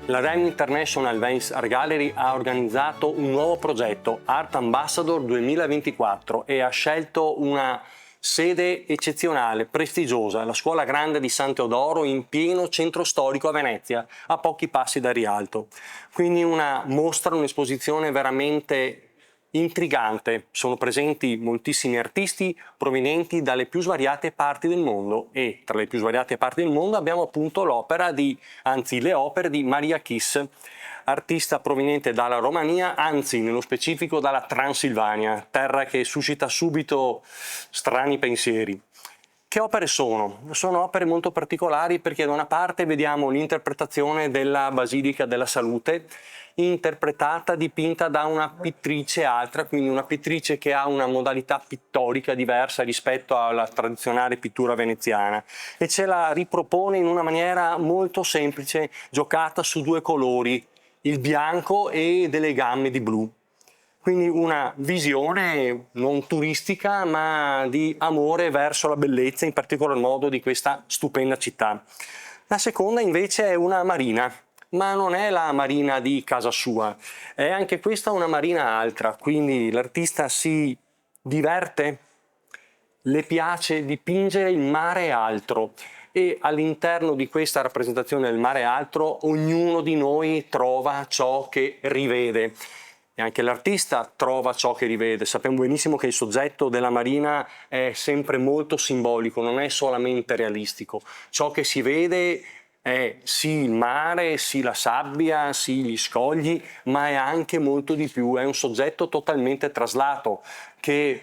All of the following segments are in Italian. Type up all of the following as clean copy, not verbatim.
La Rijm International Venice Art Gallery ha organizzato un nuovo progetto, Art Ambassador 2024, e ha scelto una sede eccezionale, prestigiosa, la Scuola Grande di San Teodoro in pieno centro storico a Venezia, a pochi passi da Rialto. Quindi una mostra, un'esposizione veramente intrigante. Sono presenti moltissimi artisti provenienti dalle più svariate parti del mondo e tra le più svariate parti del mondo abbiamo appunto le opere di Maria Kiss, artista proveniente dalla Romania, anzi nello specifico dalla Transilvania, terra che suscita subito strani pensieri. Che opere sono? Sono opere molto particolari perché da una parte vediamo l'interpretazione della Basilica della Salute, interpretata, dipinta da una pittrice altra, quindi una pittrice che ha una modalità pittorica diversa rispetto alla tradizionale pittura veneziana e ce la ripropone in una maniera molto semplice, giocata su due colori, il bianco e delle gamme di blu. Quindi una visione non turistica ma di amore verso la bellezza, in particolar modo di questa stupenda città. La seconda invece è una marina, ma non è la marina di casa sua, è anche questa una marina altra, quindi l'artista si diverte, le piace dipingere il mare altro e all'interno di questa rappresentazione del mare altro ognuno di noi trova ciò che rivede. E anche l'artista trova ciò che rivede. Sappiamo benissimo che il soggetto della marina è sempre molto simbolico, non è solamente realistico. Ciò che si vede è sì il mare, sì la sabbia, sì gli scogli, ma è anche molto di più. È un soggetto totalmente traslato che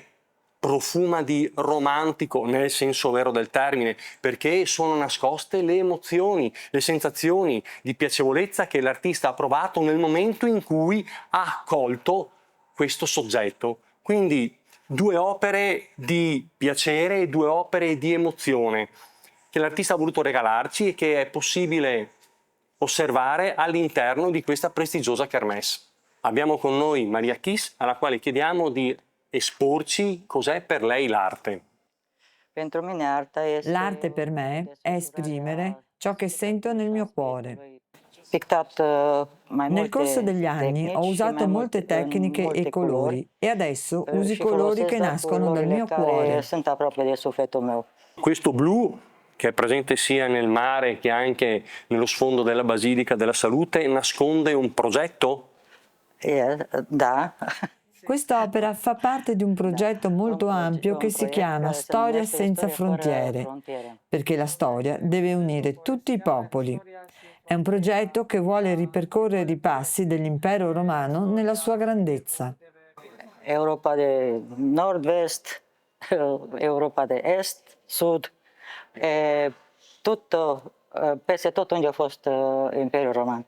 profuma di romantico nel senso vero del termine, perché sono nascoste le emozioni, le sensazioni di piacevolezza che l'artista ha provato nel momento in cui ha colto questo soggetto. Quindi due opere di piacere e due opere di emozione che l'artista ha voluto regalarci e che è possibile osservare all'interno di questa prestigiosa kermesse. Abbiamo con noi Maria Kiss, alla quale chiediamo di esporci cos'è per lei l'arte. L'arte per me è esprimere ciò che sento nel mio cuore. Nel corso degli anni ho usato molte tecniche e colori e adesso uso i colori che nascono dal mio cuore. Questo blu, che è presente sia nel mare che anche nello sfondo della Basilica della Salute, nasconde un progetto? Quest'opera fa parte di un progetto molto ampio che si chiama Storia senza frontiere, perché la storia deve unire tutti i popoli. È un progetto che vuole ripercorrere i passi dell'impero romano nella sua grandezza. Europa de Nord-Est, Europa de Est, Sud, tutto, peste tot unde a fost Imperiul Roman.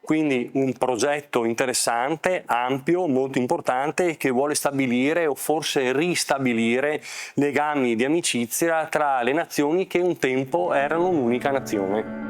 Quindi un progetto interessante, ampio, molto importante, che vuole stabilire o forse ristabilire legami di amicizia tra le nazioni che un tempo erano un'unica nazione.